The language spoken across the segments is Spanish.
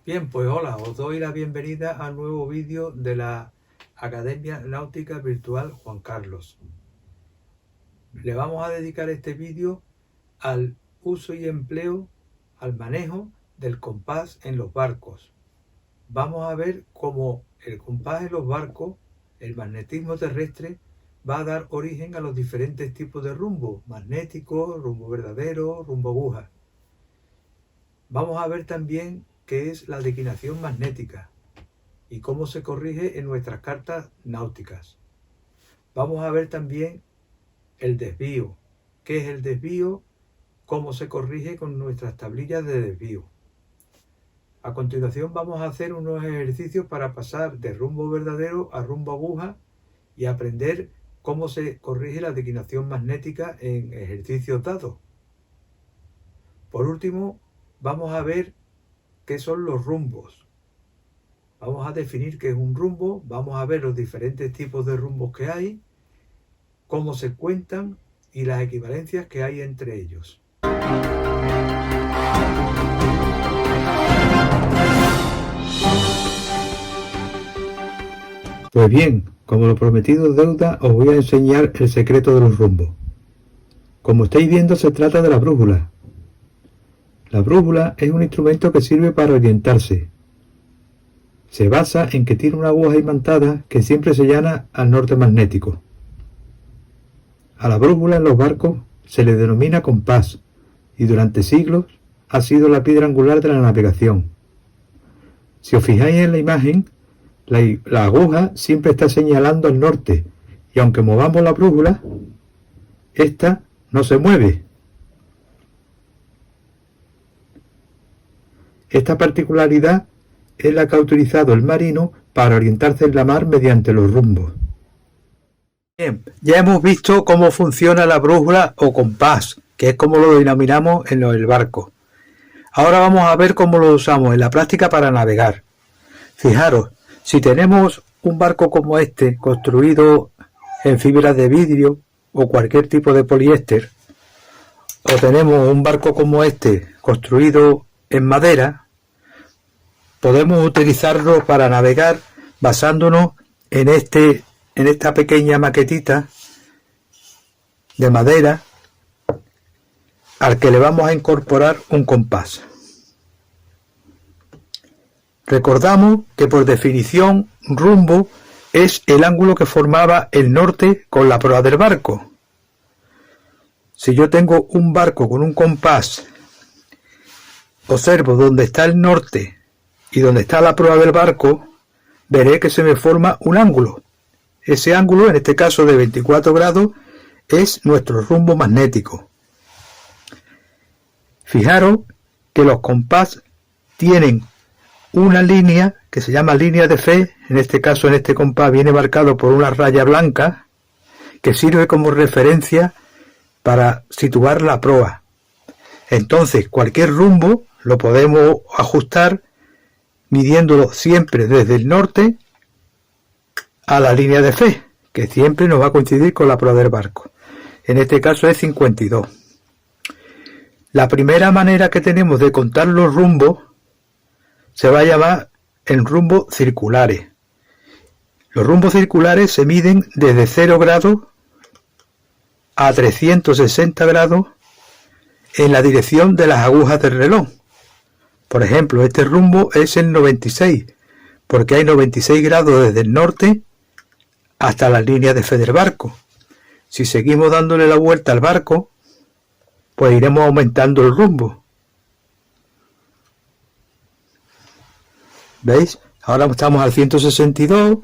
Bien, pues hola, os doy la bienvenida al nuevo vídeo de la Academia Náutica Virtual Juan Carlos. Le vamos a dedicar este vídeo al uso y empleo, al manejo del compás en los barcos. Vamos a ver cómo el compás en los barcos, el magnetismo terrestre, va a dar origen a los diferentes tipos de rumbo: magnético, rumbo verdadero, rumbo aguja. Vamos a ver también qué es la declinación magnética y cómo se corrige en nuestras cartas náuticas. Vamos a ver también el desvío, qué es el desvío, cómo se corrige con nuestras tablillas de desvío. A continuación vamos a hacer unos ejercicios para pasar de rumbo verdadero a rumbo aguja y aprender cómo se corrige la declinación magnética en ejercicios dados. Por último, vamos a ver qué son los rumbos. Vamos a definir qué es un rumbo, vamos a ver los diferentes tipos de rumbos que hay, cómo se cuentan y las equivalencias que hay entre ellos. Pues bien, como lo prometido es deuda, os voy a enseñar el secreto de los rumbos. Como estáis viendo, se trata de la brújula. La brújula es un instrumento que sirve para orientarse. Se basa en que tiene una aguja imantada que siempre señala al norte magnético. A la brújula en los barcos se le denomina compás y durante siglos ha sido la piedra angular de la navegación. Si os fijáis en la imagen, la aguja siempre está señalando al norte y aunque movamos la brújula, esta no se mueve. Esta particularidad es la que ha utilizado el marino para orientarse en la mar mediante los rumbos. Bien, ya hemos visto cómo funciona la brújula o compás, que es como lo denominamos en el barco. Ahora vamos a ver cómo lo usamos en la práctica para navegar. Fijaros, si tenemos un barco como este, construido en fibras de vidrio o cualquier tipo de poliéster, o tenemos un barco como este, construido en madera, podemos utilizarlo para navegar basándonos en esta pequeña maquetita de madera al que le vamos a incorporar un compás. Recordamos que por definición rumbo es el ángulo que formaba el norte con la proa del barco. Si yo tengo un barco con un compás, observo dónde está el norte y donde está la proa del barco, veré que se me forma un ángulo. Ese ángulo, en este caso de 24 grados, es nuestro rumbo magnético. Fijaros que los compás tienen una línea que se llama línea de fe. En este caso, en este compás viene marcado por una raya blanca que sirve como referencia para situar la proa. Entonces, cualquier rumbo lo podemos ajustar midiéndolo siempre desde el norte a la línea de fe, que siempre nos va a coincidir con la proa del barco. En este caso es 52. La primera manera que tenemos de contar los rumbos se va a llamar en rumbos circulares. Los rumbos circulares se miden desde 0 grados a 360 grados en la dirección de las agujas del reloj. Por ejemplo, este rumbo es el 96, porque hay 96 grados desde el norte hasta la línea de fe del barco. Si seguimos dándole la vuelta al barco, pues iremos aumentando el rumbo. ¿Veis? Ahora estamos al 162,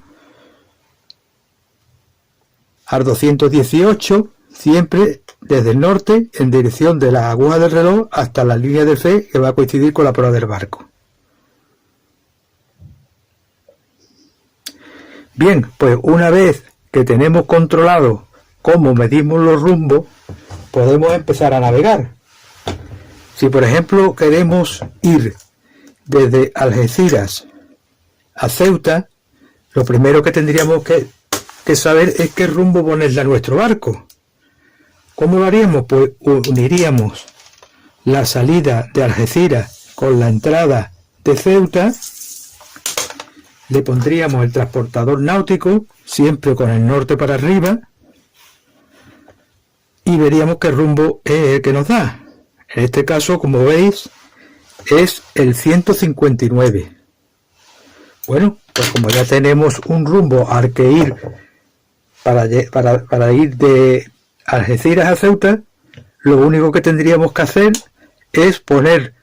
al 218, siempre desde el norte en dirección de las agujas del reloj hasta la línea de fe que va a coincidir con la proa del barco. Bien, pues una vez que tenemos controlado cómo medimos los rumbos, podemos empezar a navegar. Si por ejemplo queremos ir desde Algeciras a Ceuta, lo primero que tendríamos que saber es qué rumbo ponerle a nuestro barco. ¿Cómo lo haríamos? Pues uniríamos la salida de Algeciras con la entrada de Ceuta le pondríamos el transportador náutico, siempre con el norte para arriba, y veríamos qué rumbo es el que nos da. En este caso, como veis, es el 159. Bueno, pues como ya tenemos un rumbo al que ir para ir de Algeciras a Ceuta, lo único que tendríamos que hacer es poner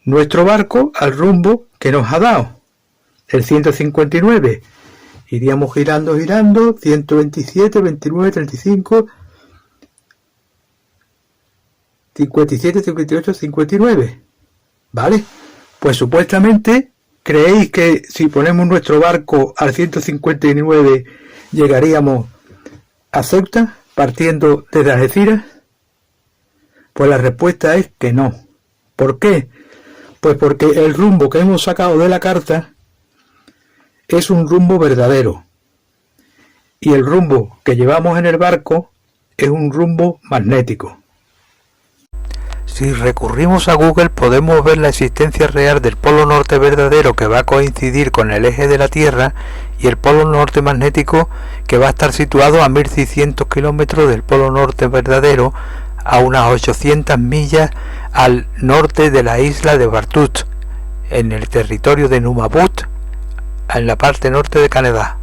nuestro barco al rumbo que nos ha dado, el 159. Iríamos girando, 127, 29, 35, 57, 58, 59. ¿Vale? Pues supuestamente, ¿creéis que si ponemos nuestro barco al 159 llegaríamos a Ceuta partiendo desde Algeciras? Pues la respuesta es que no. ¿Por qué? Pues porque el rumbo que hemos sacado de la carta es un rumbo verdadero. Y el rumbo que llevamos en el barco es un rumbo magnético. Si recurrimos a Google podemos ver la existencia real del polo norte verdadero, que va a coincidir con el eje de la Tierra, y el polo norte magnético, que va a estar situado a 1600 kilómetros del polo norte verdadero, a unas 800 millas al norte de la isla de Bartut, en el territorio de Nunavut, en la parte norte de Canadá.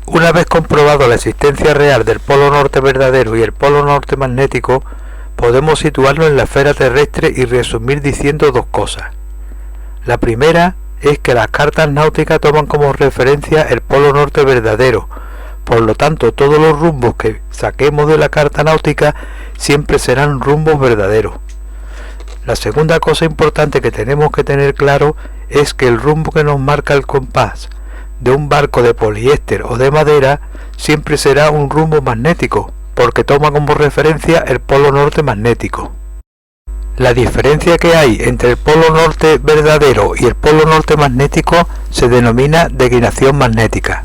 Una vez comprobado la existencia real del polo norte verdadero y el polo norte magnético, podemos situarlo en la esfera terrestre y resumir diciendo dos cosas. La primera es que las cartas náuticas toman como referencia el polo norte verdadero, por lo tanto todos los rumbos que saquemos de la carta náutica siempre serán rumbos verdaderos. La segunda cosa importante que tenemos que tener claro es que el rumbo que nos marca el compás de un barco de poliéster o de madera siempre será un rumbo magnético, porque toma como referencia el polo norte magnético. La diferencia que hay entre el polo norte verdadero y el polo norte magnético se denomina declinación magnética.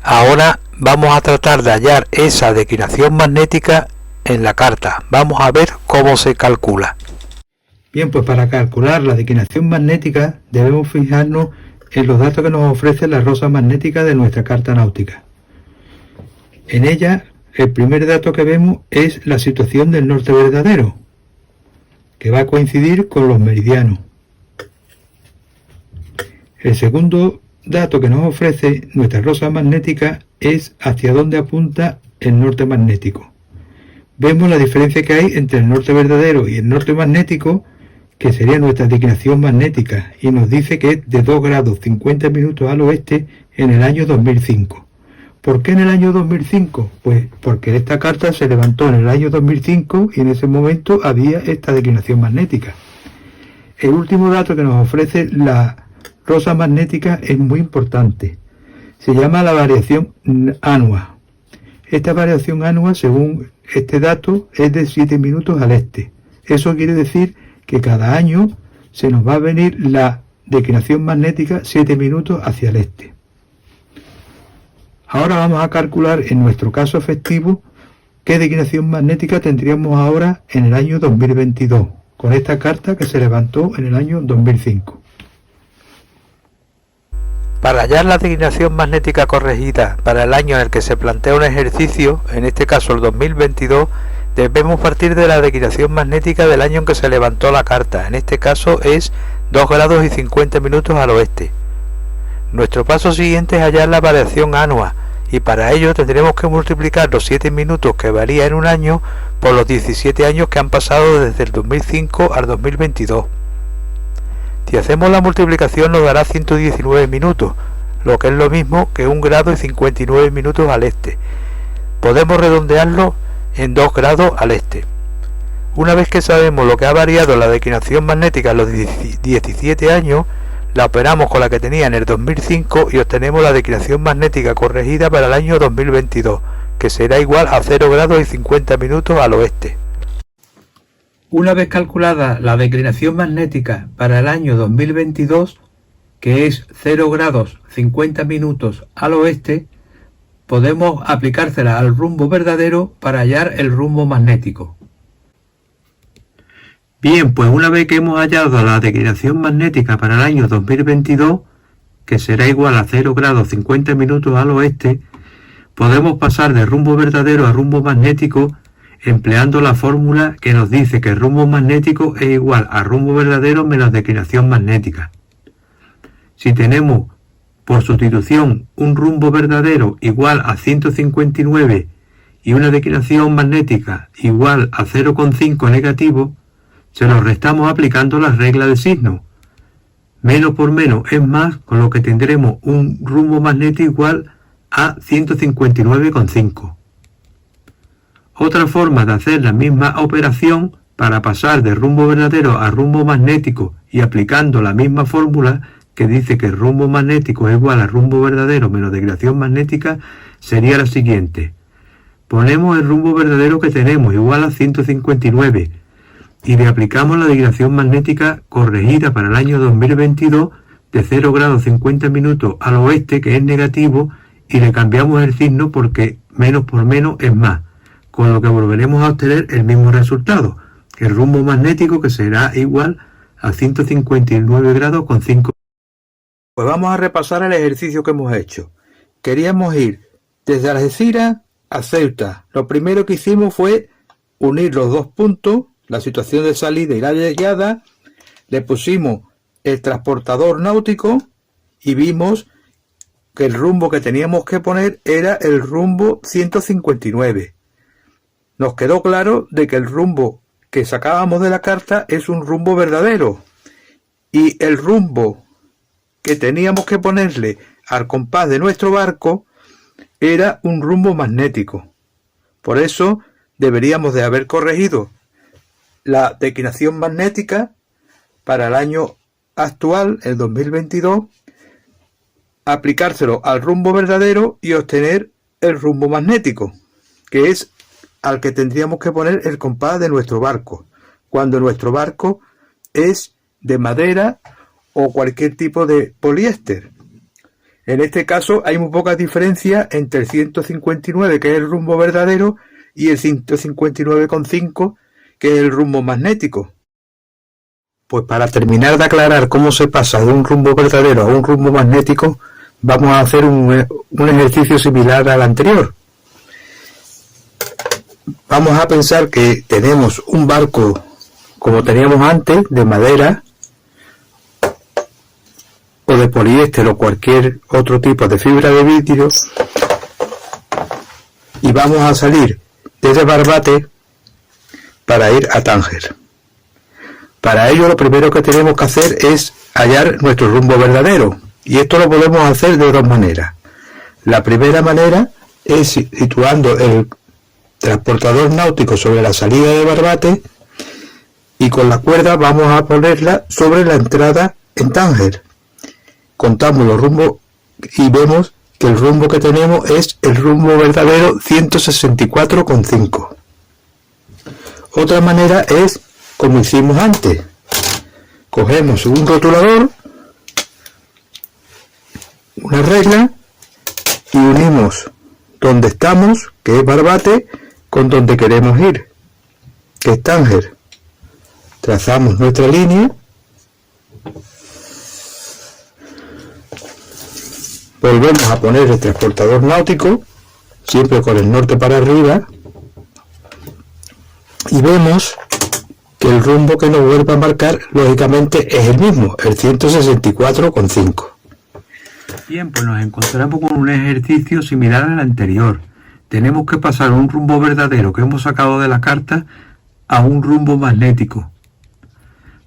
Ahora vamos a tratar de hallar esa declinación magnética en la carta. Vamos a ver cómo se calcula. Bien, pues para calcular la declinación magnética debemos fijarnos en los datos que nos ofrece la rosa magnética de nuestra carta náutica. En ella, el primer dato que vemos es la situación del norte verdadero, que va a coincidir con los meridianos. El segundo dato que nos ofrece nuestra rosa magnética es hacia dónde apunta el norte magnético. Vemos la diferencia que hay entre el norte verdadero y el norte magnético, que sería nuestra declinación magnética, y nos dice que es de 2 grados 50 minutos al oeste en el año 2005. ¿Por qué en el año 2005? Pues porque esta carta se levantó en el año 2005 y en ese momento había esta declinación magnética. El último dato que nos ofrece la rosa magnética es muy importante. Se llama la variación anua. Esta variación anua, según este dato, es de 7 minutos al este. Eso quiere decir que cada año se nos va a venir la declinación magnética 7 minutos hacia el este. Ahora vamos a calcular en nuestro caso efectivo qué declinación magnética tendríamos ahora en el año 2022, con esta carta que se levantó en el año 2005. Para hallar la declinación magnética corregida para el año en el que se plantea un ejercicio, en este caso el 2022, debemos partir de la declinación magnética del año en que se levantó la carta. En este caso es 2 grados y 50 minutos al oeste. Nuestro paso siguiente es hallar la variación anua, y para ello tendremos que multiplicar los 7 minutos que varía en un año por los 17 años que han pasado desde el 2005 al 2022. Si hacemos la multiplicación nos dará 119 minutos, lo que es lo mismo que 1 grado y 59 minutos al este. Podemos redondearlo en 2 grados al este. Una vez que sabemos lo que ha variado la declinación magnética en los 17 años, la operamos con la que tenía en el 2005 y obtenemos la declinación magnética corregida para el año 2022, que será igual a 0 grados y 50 minutos al oeste. Una vez calculada la declinación magnética para el año 2022, que es 0 grados 50 minutos al oeste, podemos aplicársela al rumbo verdadero para hallar el rumbo magnético. Bien, pues una vez que hemos hallado la declinación magnética para el año 2022, que será igual a 0 grados 50 minutos al oeste, podemos pasar de rumbo verdadero a rumbo magnético empleando la fórmula que nos dice que el rumbo magnético es igual a rumbo verdadero menos declinación magnética. Si tenemos por sustitución un rumbo verdadero igual a 159 y una declinación magnética igual a 0,5 negativo, se los restamos aplicando la regla de signo. Menos por menos es más, con lo que tendremos un rumbo magnético igual a 159,5. Otra forma de hacer la misma operación para pasar de rumbo verdadero a rumbo magnético y aplicando la misma fórmula que dice que el rumbo magnético es igual a rumbo verdadero menos declinación magnética sería la siguiente. Ponemos el rumbo verdadero que tenemos igual a 159 y le aplicamos la declinación magnética corregida para el año 2022 de 0 grados 50 minutos al oeste, que es negativo, y le cambiamos el signo porque menos por menos es más, con lo que volveremos a obtener el mismo resultado, el rumbo magnético, que será igual a 159 grados con 5. Pues vamos a repasar el ejercicio que hemos hecho. Queríamos ir desde Algeciras a Ceuta. Lo primero que hicimos fue unir los dos puntos, la situación de salida y la llegada. Le pusimos el transportador náutico y vimos que el rumbo que teníamos que poner era el rumbo 159. Nos quedó claro de que el rumbo que sacábamos de la carta es un rumbo verdadero y el rumbo que teníamos que ponerle al compás de nuestro barco era un rumbo magnético. Por eso deberíamos de haber corregido la declinación magnética para el año actual, el 2022, aplicárselo al rumbo verdadero y obtener el rumbo magnético, que es al que tendríamos que poner el compás de nuestro barco, cuando nuestro barco es de madera o cualquier tipo de poliéster. En este caso hay muy poca diferencia entre el 159, que es el rumbo verdadero, y el 159,5, que es el rumbo magnético. Pues para terminar de aclarar cómo se pasa de un rumbo verdadero a un rumbo magnético, vamos a hacer un ejercicio similar al anterior. Vamos a pensar que tenemos un barco, como teníamos antes, de madera o de poliéster o cualquier otro tipo de fibra de vidrio, y vamos a salir desde Barbate para ir a Tánger. Para ello lo primero que tenemos que hacer es hallar nuestro rumbo verdadero, y esto lo podemos hacer de dos maneras. La primera manera es situando el transportador náutico sobre la salida de Barbate, y con la cuerda vamos a ponerla sobre la entrada en Tánger. Contamos los rumbos y vemos que el rumbo que tenemos es el rumbo verdadero 164,5. Otra manera es como hicimos antes. Cogemos un rotulador, una regla, y unimos donde estamos, que es Barbate, con donde queremos ir, que es Tánger. Trazamos nuestra línea. Volvemos a poner el transportador náutico, siempre con el norte para arriba, y vemos que el rumbo que nos vuelve a marcar, lógicamente, es el mismo, el 164,5. Bien, pues nos encontramos con un ejercicio similar al anterior. Tenemos que pasar un rumbo verdadero que hemos sacado de la carta a un rumbo magnético.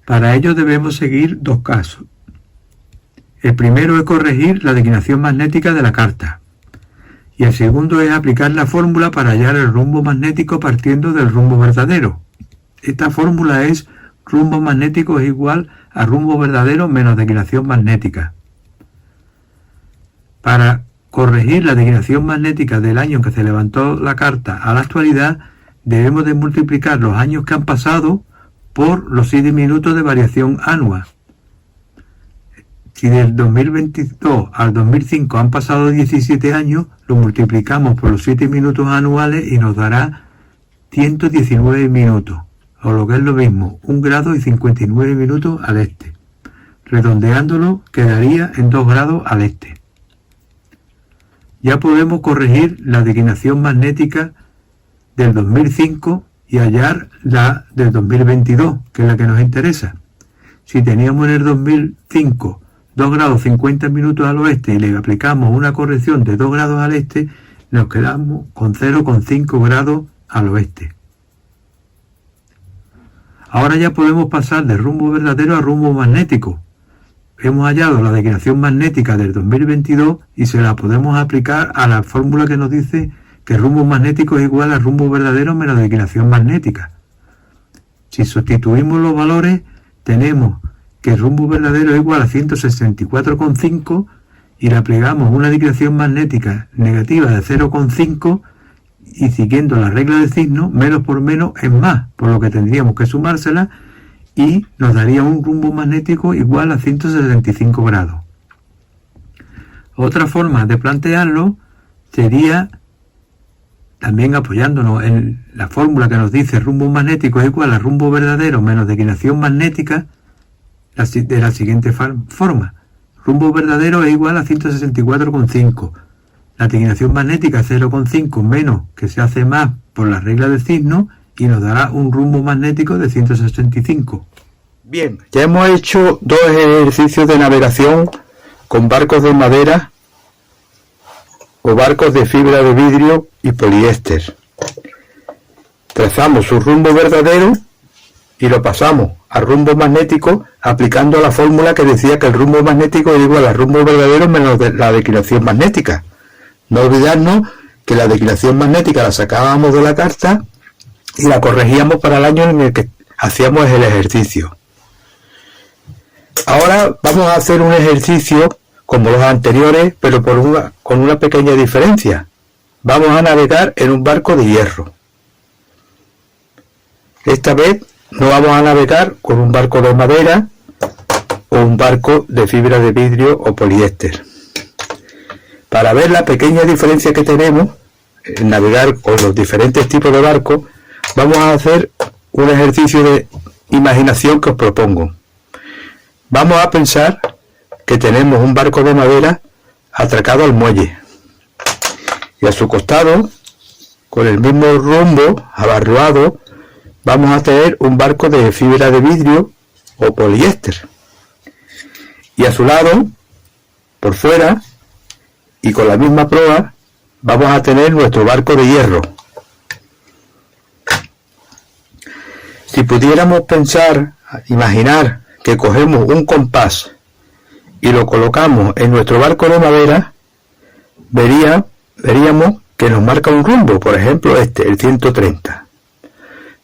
Para ello debemos seguir dos casos. El primero es corregir la declinación magnética de la carta, y el segundo es aplicar la fórmula para hallar el rumbo magnético partiendo del rumbo verdadero. Esta fórmula es rumbo magnético es igual a rumbo verdadero menos declinación magnética. Para corregir la declinación magnética del año en que se levantó la carta a la actualidad, debemos de multiplicar los años que han pasado por los 7 minutos de variación anual. Si del 2022 al 2005 han pasado 17 años, lo multiplicamos por los 7 minutos anuales y nos dará 119 minutos. o lo que es lo mismo, 1 grado y 59 minutos al este. Redondeándolo quedaría en 2 grados al este. Ya podemos corregir la declinación magnética del 2005 y hallar la del 2022, que es la que nos interesa. Si teníamos en el 2005 2 grados 50 minutos al oeste y le aplicamos una corrección de 2 grados al este, nos quedamos con 0,5 grados al oeste. Ahora ya podemos pasar de rumbo verdadero a rumbo magnético. Hemos hallado la declinación magnética del 2022 y se la podemos aplicar a la fórmula que nos dice que el rumbo magnético es igual al rumbo verdadero menos declinación magnética. Si sustituimos los valores, tenemos que el rumbo verdadero es igual a 164,5 y le aplicamos una declinación magnética negativa de 0,5 y siguiendo la regla de signo, menos por menos es más, por lo que tendríamos que sumársela y nos daría un rumbo magnético igual a 165 grados. Otra forma de plantearlo sería, también apoyándonos en la fórmula que nos dice rumbo magnético es igual a rumbo verdadero menos declinación magnética, de la siguiente forma. Rumbo verdadero es igual a 164,5. La declinación magnética 0,5 menos, que se hace más por la regla de signo, y nos dará un rumbo magnético de 165. Bien, ya hemos hecho 2 ejercicios de navegación con barcos de madera o barcos de fibra de vidrio y poliéster. Trazamos su rumbo verdadero y lo pasamos a rumbo magnético aplicando la fórmula que decía que el rumbo magnético es igual al rumbo verdadero menos la declinación magnética. No olvidarnos que la declinación magnética la sacábamos de la carta y la corregíamos para el año en el que hacíamos el ejercicio. Ahora vamos a hacer un ejercicio como los anteriores, pero con una pequeña diferencia. Vamos a navegar en un barco de hierro. Esta vez no vamos a navegar con un barco de madera o un barco de fibra de vidrio o poliéster. Para ver la pequeña diferencia que tenemos en navegar con los diferentes tipos de barcos, vamos a hacer un ejercicio de imaginación que os propongo. Vamos a pensar que tenemos un barco de madera atracado al muelle y a su costado, con el mismo rumbo abarroado, vamos a tener un barco de fibra de vidrio o poliéster y a su lado, por fuera y con la misma proa, vamos a tener nuestro barco de hierro. Si pudiéramos pensar, imaginar que cogemos un compás y lo colocamos en nuestro barco de madera, veríamos que nos marca un rumbo, por ejemplo el 130.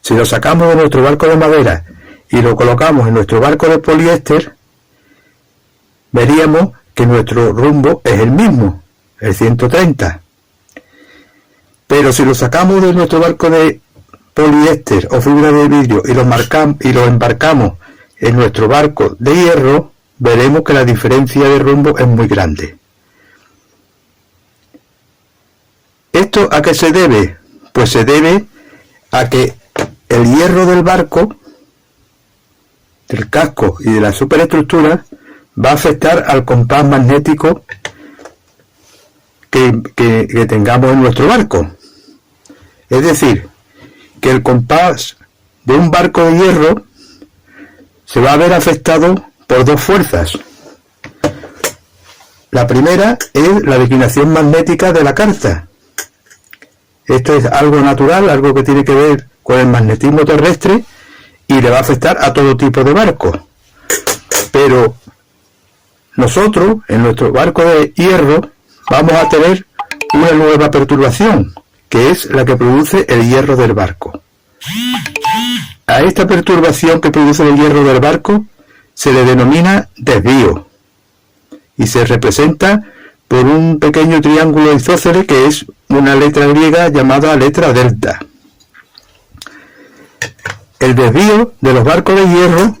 Si lo sacamos de nuestro barco de madera y lo colocamos en nuestro barco de poliéster, veríamos que nuestro rumbo es el mismo, el 130. Pero si lo sacamos de nuestro barco de poliéster o fibra de vidrio y lo embarcamos en nuestro barco de hierro, veremos que la diferencia de rumbo es muy grande. ¿Esto a qué se debe? Pues se debe a que el hierro del barco, del casco y de la superestructura va a afectar al compás magnético que tengamos en nuestro barco. Es decir, que el compás de un barco de hierro se va a ver afectado por 2 fuerzas. La primera es la declinación magnética de la carta. Esto es algo natural, algo que tiene que ver con el magnetismo terrestre y le va a afectar a todo tipo de barcos. Pero nosotros, en nuestro barco de hierro, vamos a tener una nueva perturbación, que es la que produce el hierro del barco. A esta perturbación que produce el hierro del barco se le denomina desvío y se representa por un pequeño triángulo isósceles que es una letra griega llamada letra delta. El desvío de los barcos de hierro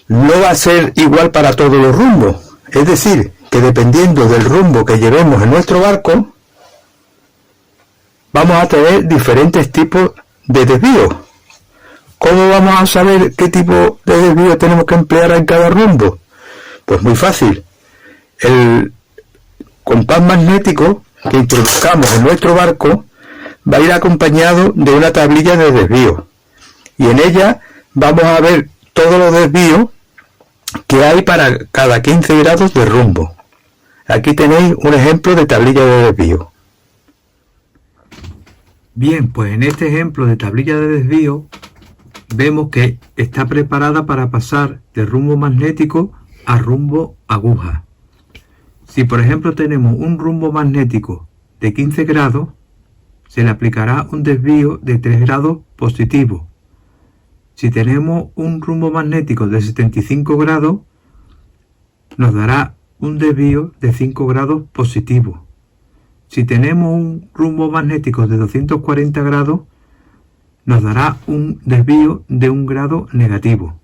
no va a ser igual para todos los rumbos, es decir, que dependiendo del rumbo que llevemos en nuestro barco, vamos a tener diferentes tipos de desvío. ¿Cómo vamos a saber qué tipo de desvío tenemos que emplear en cada rumbo? Pues muy fácil. El compás magnético que introduzcamos en nuestro barco va a ir acompañado de una tablilla de desvío. Y en ella vamos a ver todos los desvíos que hay para cada 15 grados de rumbo. Aquí tenéis un ejemplo de tablilla de desvío. Bien, pues en este ejemplo de tablilla de desvío vemos que está preparada para pasar de rumbo magnético a rumbo aguja. Si por ejemplo tenemos un rumbo magnético de 15 grados, se le aplicará un desvío de 3 grados positivo. Si tenemos un rumbo magnético de 75 grados, nos dará un desvío de 5 grados positivo. Si tenemos un rumbo magnético de 240 grados, nos dará un desvío de 1 grado negativo.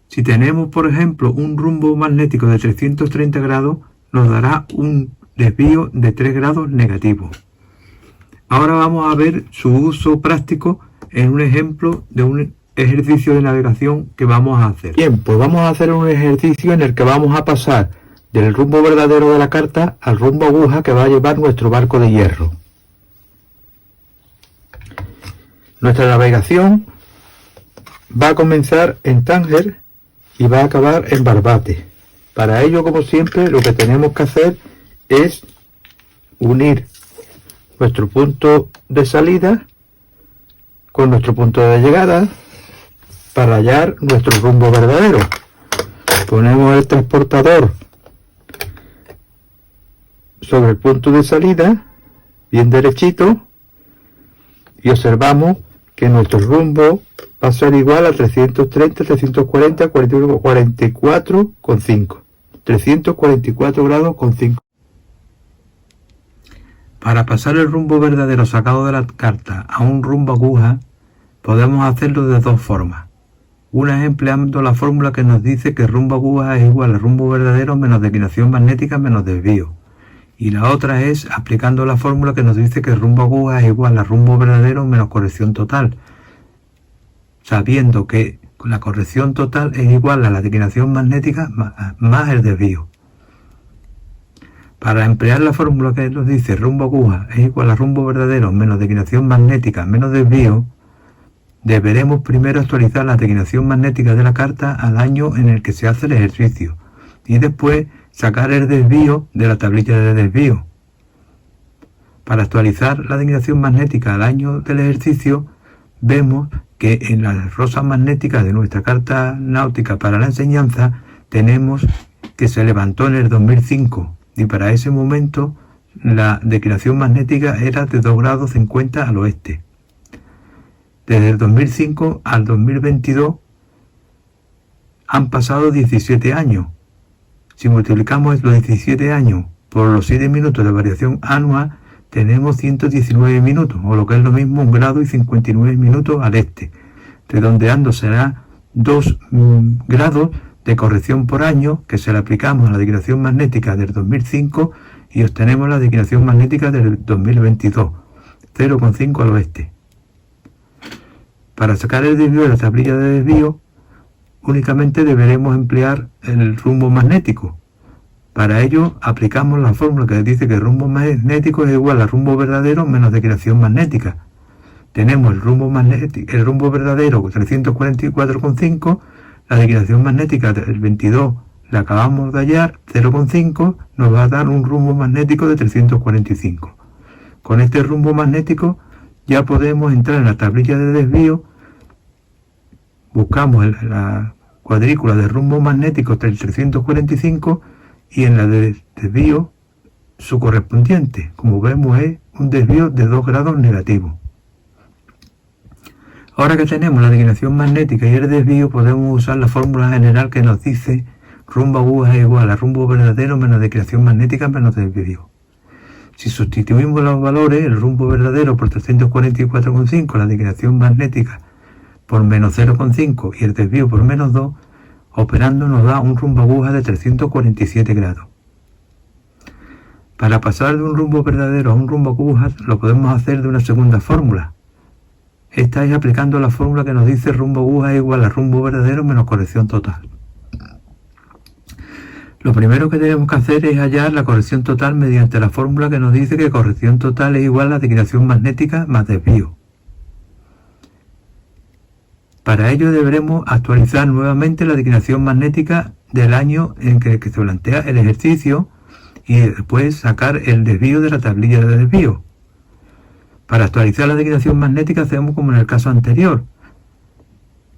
Si tenemos, por ejemplo, un rumbo magnético de 330 grados, nos dará un desvío de 3 grados negativo. Ahora vamos a ver su uso práctico en un ejemplo de un ejercicio de navegación que vamos a hacer. Bien, pues vamos a hacer un ejercicio en el que vamos a pasar del rumbo verdadero de la carta al rumbo aguja que va a llevar nuestro barco de hierro. Nuestra navegación va a comenzar en Tánger y va a acabar en Barbate. Para ello, como siempre, lo que tenemos que hacer es unir nuestro punto de salida con nuestro punto de llegada para hallar nuestro rumbo verdadero. Ponemos el transportador sobre el punto de salida, bien derechito, y observamos que nuestro rumbo va a ser igual a 330, 340, 41, 44,5. 344 grados con 5. Para pasar el rumbo verdadero sacado de la carta a un rumbo aguja, podemos hacerlo de dos formas. Una es empleando la fórmula que nos dice que rumbo aguja es igual a rumbo verdadero menos declinación magnética menos desvío. Y la otra es aplicando la fórmula que nos dice que rumbo aguja es igual a rumbo verdadero menos corrección total, sabiendo que la corrección total es igual a la declinación magnética más el desvío. Para emplear la fórmula que nos dice rumbo aguja es igual a rumbo verdadero menos declinación magnética menos desvío, deberemos primero actualizar la declinación magnética de la carta al año en el que se hace el ejercicio y después sacar el desvío de la tablilla de desvío. Para actualizar la declinación magnética al año del ejercicio, vemos que en las rosas magnéticas de nuestra carta náutica para la enseñanza tenemos que se levantó en el 2005 y para ese momento la declinación magnética era de 2 grados 50 al oeste. Desde el 2005 al 2022 han pasado 17 años. Si multiplicamos los 17 años por los 7 minutos de variación anual, tenemos 119 minutos, o lo que es lo mismo, 1 grado y 59 minutos al este, redondeando será 2 grados de corrección por año que se le aplicamos a la declinación magnética del 2005 y obtenemos la declinación magnética del 2022, 0,5 al oeste. Para sacar el desvío de la tablilla de desvío, únicamente deberemos emplear el rumbo magnético. Para ello aplicamos la fórmula que dice que el rumbo magnético es igual al rumbo verdadero menos declinación magnética. Tenemos el rumbo verdadero 344,5, la declinación magnética del 22 la acabamos de hallar, 0,5, nos va a dar un rumbo magnético de 345. Con este rumbo magnético ya podemos entrar en la tablilla de desvío, buscamos la cuadrícula de rumbo magnético del 345 y en la de desvío su correspondiente. Como vemos es un desvío de 2 grados negativos. Ahora que tenemos la declinación magnética y el desvío, podemos usar la fórmula general que nos dice rumbo aguja es igual a rumbo verdadero menos declinación magnética menos desvío. Si sustituimos los valores, el rumbo verdadero por 344,5, la declinación magnética por menos 0,5 y el desvío por menos 2, operando nos da un rumbo aguja de 347 grados. Para pasar de un rumbo verdadero a un rumbo aguja lo podemos hacer de una segunda fórmula. estáis aplicando la fórmula que nos dice rumbo aguja es igual a rumbo verdadero menos corrección total. Lo primero que tenemos que hacer es hallar la corrección total mediante la fórmula que nos dice que corrección total es igual a la declinación magnética más desvío. Para ello deberemos actualizar nuevamente la declinación magnética del año en que se plantea el ejercicio y después sacar el desvío de la tablilla de desvío. Para actualizar la declinación magnética hacemos como en el caso anterior.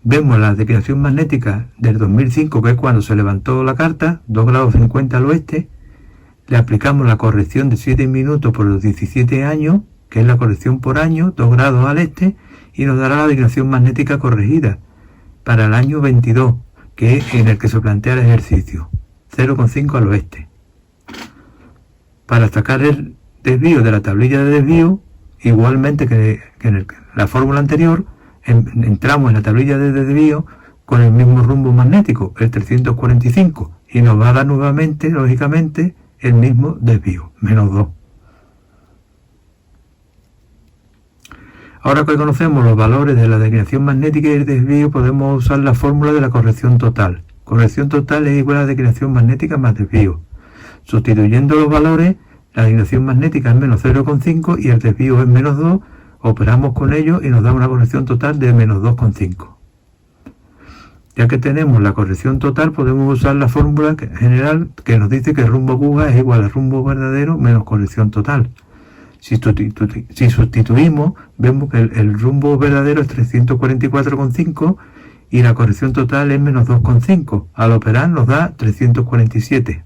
Vemos la declinación magnética del 2005, que es cuando se levantó la carta, 2 grados 50 al oeste. Le aplicamos la corrección de 7 minutos por los 17 años, que es la corrección por año, 2 grados al este, y nos dará la declinación magnética corregida para el año 22, que es en el que se plantea el ejercicio, 0,5 al oeste. Para sacar el desvío de la tablilla de desvío, igualmente que en la fórmula anterior, entramos en la tablilla de desvío con el mismo rumbo magnético, el 345, y nos va a dar nuevamente, lógicamente, el mismo desvío, menos 2. Ahora que conocemos los valores de la declinación magnética y el desvío, podemos usar la fórmula de la corrección total. Corrección total es igual a la declinación magnética más desvío. Sustituyendo los valores, la declinación magnética es menos 0,5 y el desvío es menos 2, operamos con ello y nos da una corrección total de menos 2,5. Ya que tenemos la corrección total, podemos usar la fórmula general que nos dice que rumbo aguja es igual a rumbo verdadero menos corrección total. Si sustituimos, vemos que el rumbo verdadero es 344,5 y la corrección total es menos 2,5. Al operar nos da 347.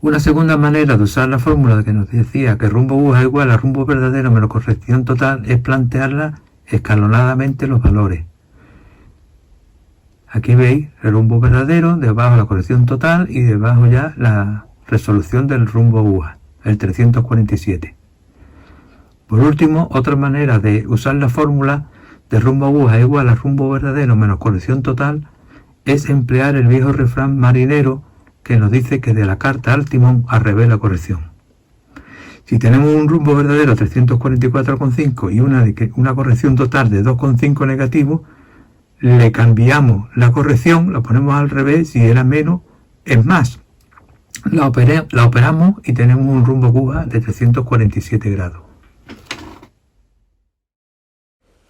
Una segunda manera de usar la fórmula que nos decía que rumbo aguja es igual a rumbo verdadero menos corrección total es plantearla escalonadamente los valores. Aquí veis el rumbo verdadero, debajo la corrección total y debajo ya la resolución del rumbo aguja, el 347. Por último, otra manera de usar la fórmula de rumbo aguja es igual a rumbo verdadero menos corrección total es emplear el viejo refrán marinero que nos dice que de la carta al timón al revés la corrección. Si tenemos un rumbo verdadero 344,5 y una corrección total de 2,5 negativo, le cambiamos la corrección, la ponemos al revés, si era menos, es más. La operamos y tenemos un rumbo aguja de 347 grados.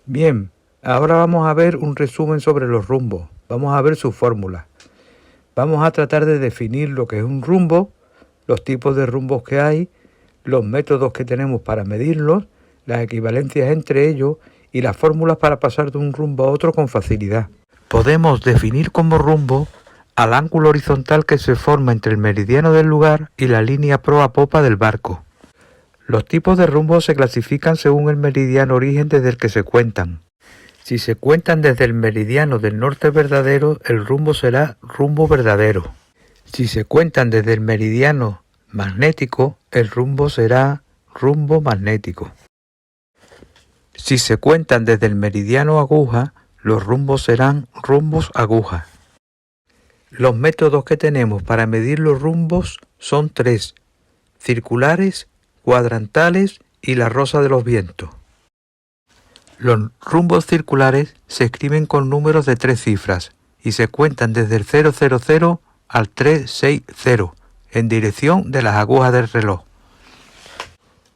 Bien, ahora vamos a ver un resumen sobre los rumbos. Vamos a ver su fórmula. Vamos a tratar de definir lo que es un rumbo, los tipos de rumbos que hay, los métodos que tenemos para medirlos, las equivalencias entre ellos y las fórmulas para pasar de un rumbo a otro con facilidad. Podemos definir como rumbo al ángulo horizontal que se forma entre el meridiano del lugar y la línea proa a popa del barco. Los tipos de rumbos se clasifican según el meridiano origen desde el que se cuentan. Si se cuentan desde el meridiano del norte verdadero, el rumbo será rumbo verdadero. Si se cuentan desde el meridiano magnético, el rumbo será rumbo magnético. Si se cuentan desde el meridiano aguja, los rumbos serán rumbos aguja. Los métodos que tenemos para medir los rumbos son 3: circulares, cuadrantales y la rosa de los vientos. Los rumbos circulares se escriben con números de 3 cifras y se cuentan desde el 000 al 360 en dirección de las agujas del reloj.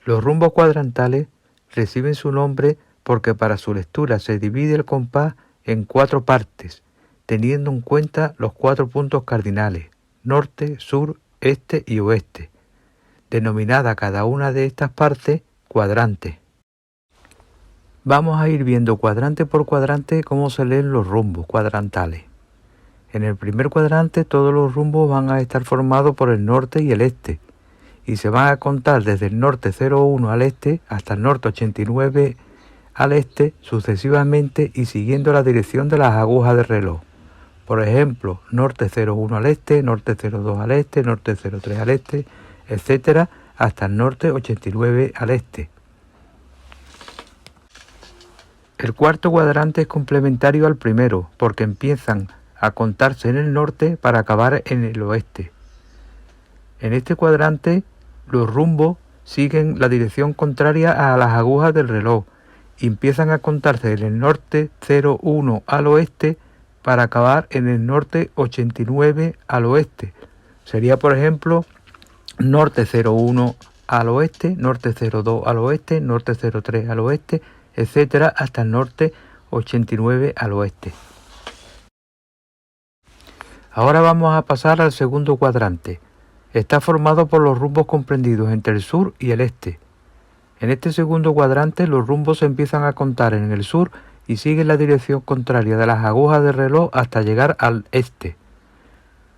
Los rumbos cuadrantales reciben su nombre porque para su lectura se divide el compás en 4 partes, teniendo en cuenta los 4 puntos cardinales, norte, sur, este y oeste, denominada cada una de estas partes cuadrante. Vamos a ir viendo cuadrante por cuadrante cómo se leen los rumbos cuadrantales. En el primer cuadrante todos los rumbos van a estar formados por el norte y el este, y se van a contar desde el norte 01 al este hasta el norte 89 al este sucesivamente y siguiendo la dirección de las agujas del reloj. Por ejemplo, norte 01 al este, norte 02 al este, norte 03 al este, etc. hasta el norte 89 al este. El cuarto cuadrante es complementario al primero porque empiezan a contarse en el norte para acabar en el oeste. En este cuadrante los rumbos siguen la dirección contraria a las agujas del reloj y empiezan a contarse en el norte 01 al oeste para acabar en el norte 89 al oeste. Sería, por ejemplo, norte 01 al oeste, norte 02 al oeste, norte 03 al oeste, etcétera, hasta el norte 89 al oeste. Ahora vamos a pasar al segundo cuadrante. Está formado por los rumbos comprendidos entre el sur y el este. En este segundo cuadrante los rumbos se empiezan a contar en el sur y siguen la dirección contraria de las agujas del reloj hasta llegar al este.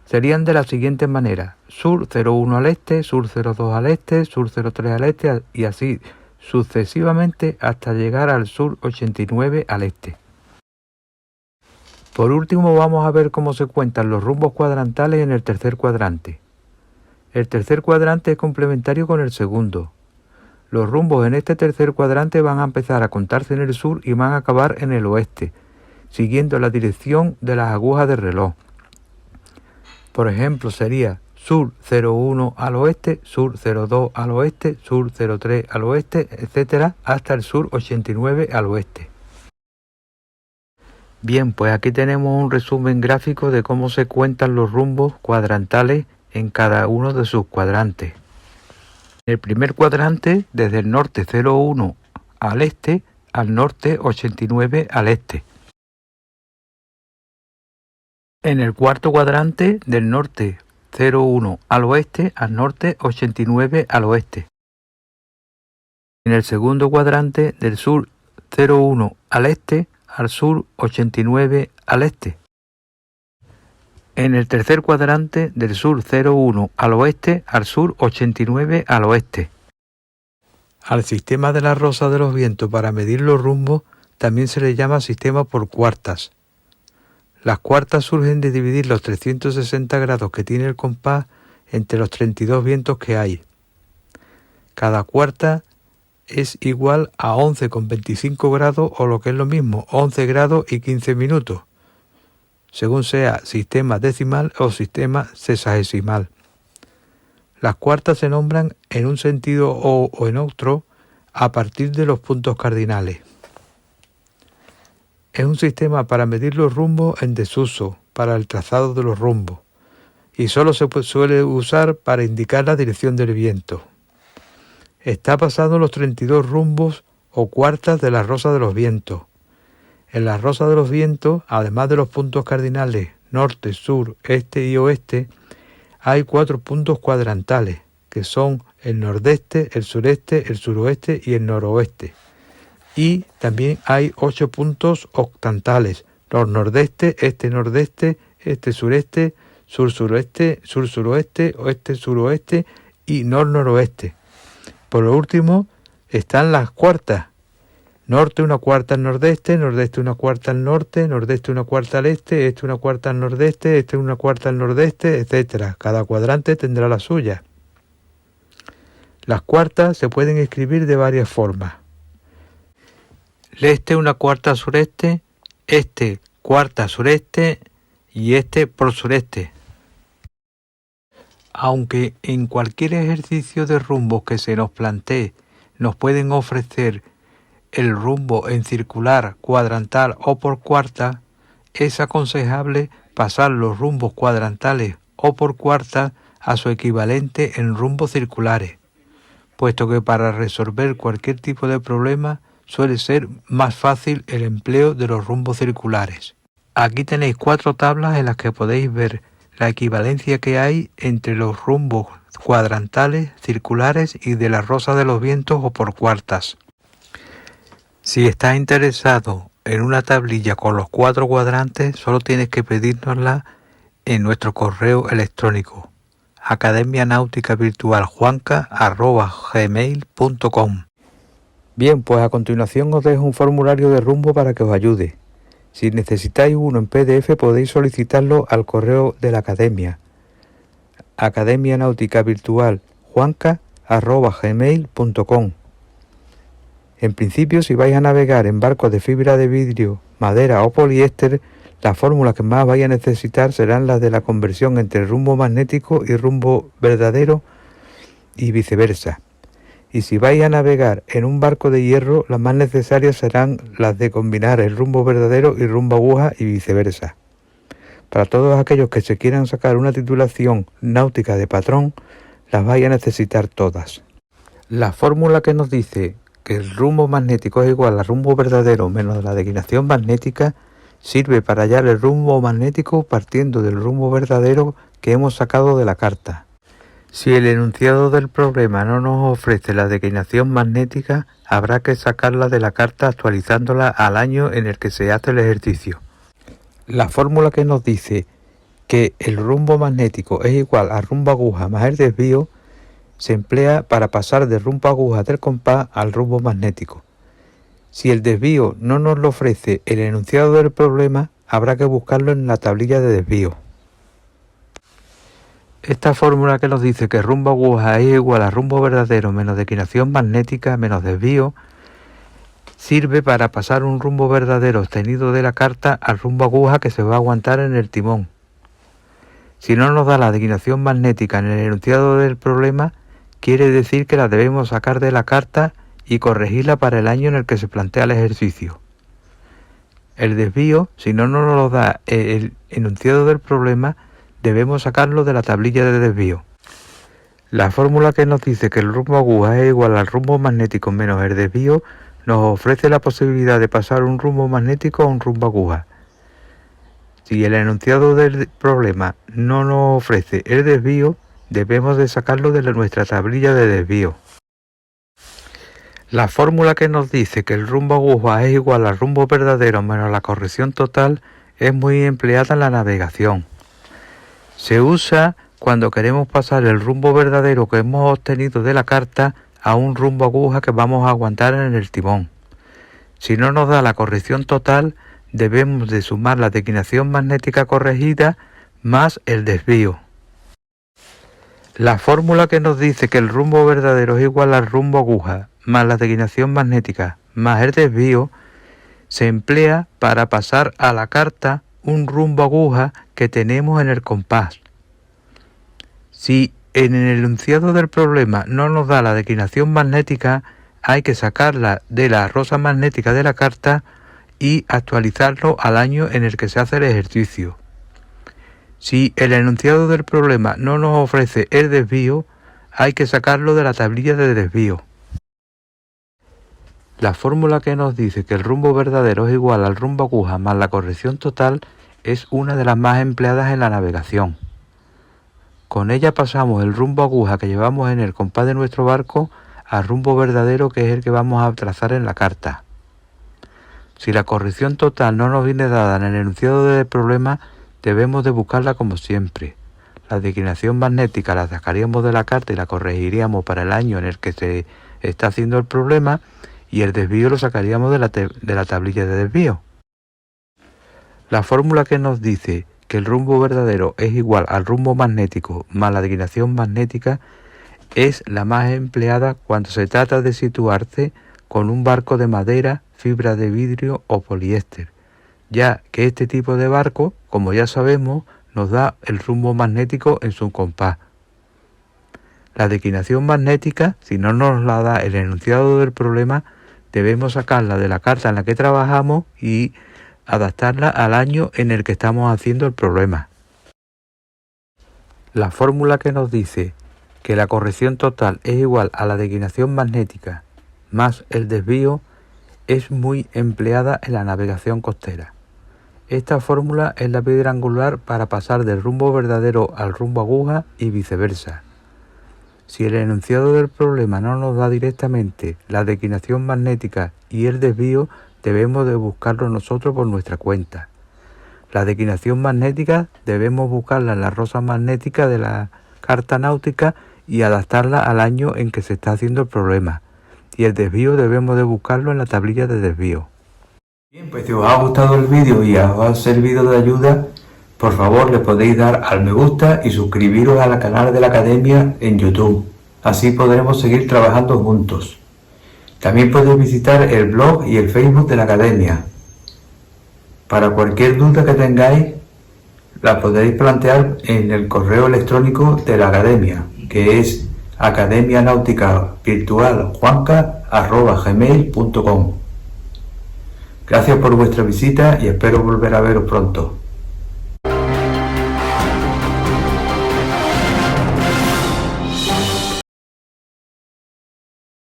Serían de la siguiente manera: sur 01 al este, sur 02 al este, sur 03 al este y así sucesivamente hasta llegar al sur 89 al este. Por último vamos a ver cómo se cuentan los rumbos cuadrantales en el tercer cuadrante. El tercer cuadrante es complementario con el segundo. Los rumbos en este tercer cuadrante van a empezar a contarse en el sur y van a acabar en el oeste, siguiendo la dirección de las agujas del reloj. Por ejemplo, sería sur 01 al oeste, sur 02 al oeste, sur 03 al oeste, etcétera, hasta el sur 89 al oeste. Bien, pues aquí tenemos un resumen gráfico de cómo se cuentan los rumbos cuadrantales en cada uno de sus cuadrantes. En el primer cuadrante, desde el norte 01 al este, al norte 89 al este. En el cuarto cuadrante, del norte 01 al oeste, al norte 89 al oeste. En el segundo cuadrante, del sur 01 al este, al sur 89 al este. En el tercer cuadrante, del sur 01 al oeste, al sur 89 al oeste. Al sistema de la rosa de los vientos para medir los rumbos también se le llama sistema por cuartas. Las cuartas surgen de dividir los 360 grados que tiene el compás entre los 32 vientos que hay. Cada cuarta es igual a 11,25 grados o lo que es lo mismo, 11 grados y 15 minutos, según sea sistema decimal o sistema sexagesimal. Las cuartas se nombran en un sentido o en otro a partir de los puntos cardinales. Es un sistema para medir los rumbos en desuso para el trazado de los rumbos y solo se suele usar para indicar la dirección del viento. Está basado en los 32 rumbos o cuartas de la rosa de los vientos. En la rosa de los vientos, además de los puntos cardinales norte, sur, este y oeste, hay 4 puntos cuadrantales, que son el nordeste, el sureste, el suroeste y el noroeste. Y también hay 8 puntos octantales, nordeste, este sureste, sur suroeste, oeste suroeste y noroeste. Por último están las cuartas: norte una cuarta al nordeste, nordeste una cuarta al norte, nordeste una cuarta al este una cuarta al nordeste, este una cuarta al nordeste, etcétera. Cada cuadrante tendrá la suya. Las cuartas se pueden escribir de varias formas: leste una cuarta al sureste, este cuarta sureste y este por sureste. Aunque en cualquier ejercicio de rumbos que se nos plantee nos pueden ofrecer el rumbo en circular, cuadrantal o por cuarta, es aconsejable pasar los rumbos cuadrantales o por cuarta a su equivalente en rumbos circulares, puesto que para resolver cualquier tipo de problema suele ser más fácil el empleo de los rumbos circulares. Aquí tenéis 4 tablas en las que podéis ver la equivalencia que hay entre los rumbos cuadrantales, circulares y de la rosa de los vientos o por cuartas. Si estás interesado en una tablilla con los 4 cuadrantes, solo tienes que pedírnosla en nuestro correo electrónico academianauticavirtualjuanca@gmail.com. Bien, pues a continuación os dejo un formulario de rumbo para que os ayude. Si necesitáis uno en PDF podéis solicitarlo al correo de la Academia, academianauticavirtualjuanca@gmail.com. En principio, si vais a navegar en barcos de fibra de vidrio, madera o poliéster, las fórmulas que más vais a necesitar serán las de la conversión entre rumbo magnético y rumbo verdadero y viceversa. y si vais a navegar en un barco de hierro, las más necesarias serán las de combinar el rumbo verdadero y rumbo aguja y viceversa. Para todos aquellos que se quieran sacar una titulación náutica de patrón, las vais a necesitar todas. La fórmula que nos dice que el rumbo magnético es igual al rumbo verdadero menos la declinación magnética sirve para hallar el rumbo magnético partiendo del rumbo verdadero que hemos sacado de la carta. Si el enunciado del problema no nos ofrece la declinación magnética, habrá que sacarla de la carta actualizándola al año en el que se hace el ejercicio. La fórmula que nos dice que el rumbo magnético es igual al rumbo aguja más el desvío se emplea para pasar del rumbo aguja del compás al rumbo magnético. Si el desvío no nos lo ofrece el enunciado del problema, habrá que buscarlo en la tablilla de desvío. Esta fórmula que nos dice que rumbo aguja es igual a rumbo verdadero menos declinación magnética menos desvío sirve para pasar un rumbo verdadero obtenido de la carta al rumbo aguja que se va a aguantar en el timón. Si no nos da la declinación magnética en el enunciado del problema, quiere decir que la debemos sacar de la carta y corregirla para el año en el que se plantea el ejercicio. El desvío, si no nos lo da el enunciado del problema, debemos sacarlo de la tablilla de desvío. La fórmula que nos dice que el rumbo aguja es igual al rumbo magnético menos el desvío nos ofrece la posibilidad de pasar un rumbo magnético a un rumbo aguja. Si el enunciado del problema no nos ofrece el desvío, debemos de sacarlo de nuestra tablilla de desvío. La fórmula que nos dice que el rumbo aguja es igual al rumbo verdadero menos la corrección total es muy empleada en la navegación. Se usa cuando queremos pasar el rumbo verdadero que hemos obtenido de la carta a un rumbo aguja que vamos a aguantar en el timón. Si no nos da la corrección total, debemos de sumar la declinación magnética corregida más el desvío. La fórmula que nos dice que el rumbo verdadero es igual al rumbo aguja más la declinación magnética más el desvío se emplea para pasar a la carta un rumbo aguja que tenemos en el compás. Si en el enunciado del problema no nos da la declinación magnética, hay que sacarla de la rosa magnética de la carta y actualizarlo al año en el que se hace el ejercicio. Si el enunciado del problema no nos ofrece el desvío, hay que sacarlo de la tablilla de desvío. La fórmula que nos dice que el rumbo verdadero es igual al rumbo aguja más la corrección total es una de las más empleadas en la navegación. Con ella pasamos el rumbo aguja que llevamos en el compás de nuestro barco al rumbo verdadero que es el que vamos a trazar en la carta. Si la corrección total no nos viene dada en el enunciado del problema, debemos de buscarla como siempre. La declinación magnética la sacaríamos de la carta y la corregiríamos para el año en el que se está haciendo el problema y el desvío lo sacaríamos de la tablilla de desvío. La fórmula que nos dice que el rumbo verdadero es igual al rumbo magnético más la declinación magnética es la más empleada cuando se trata de situarse con un barco de madera, fibra de vidrio o poliéster, ya que este tipo de barco, como ya sabemos, nos da el rumbo magnético en su compás. La declinación magnética, si no nos la da el enunciado del problema, debemos sacarla de la carta en la que trabajamos y adaptarla al año en el que estamos haciendo el problema. La fórmula que nos dice que la corrección total es igual a la declinación magnética más el desvío es muy empleada en la navegación costera. Esta fórmula es la piedra angular para pasar del rumbo verdadero al rumbo aguja y viceversa. Si el enunciado del problema no nos da directamente la declinación magnética y el desvío, debemos de buscarlo nosotros por nuestra cuenta. La declinación magnética debemos buscarla en la rosa magnética de la carta náutica y adaptarla al año en que se está haciendo el problema. Y el desvío debemos de buscarlo en la tablilla de desvío. Bien, pues si os ha gustado el vídeo y os ha servido de ayuda, por favor le podéis dar al me gusta y suscribiros al canal de la Academia en YouTube. Así podremos seguir trabajando juntos. También podéis visitar el blog y el Facebook de la Academia. Para cualquier duda que tengáis, la podéis plantear en el correo electrónico de la Academia, que es academianauticavirtualjuanca@gmail.com. Gracias por vuestra visita y espero volver a veros pronto.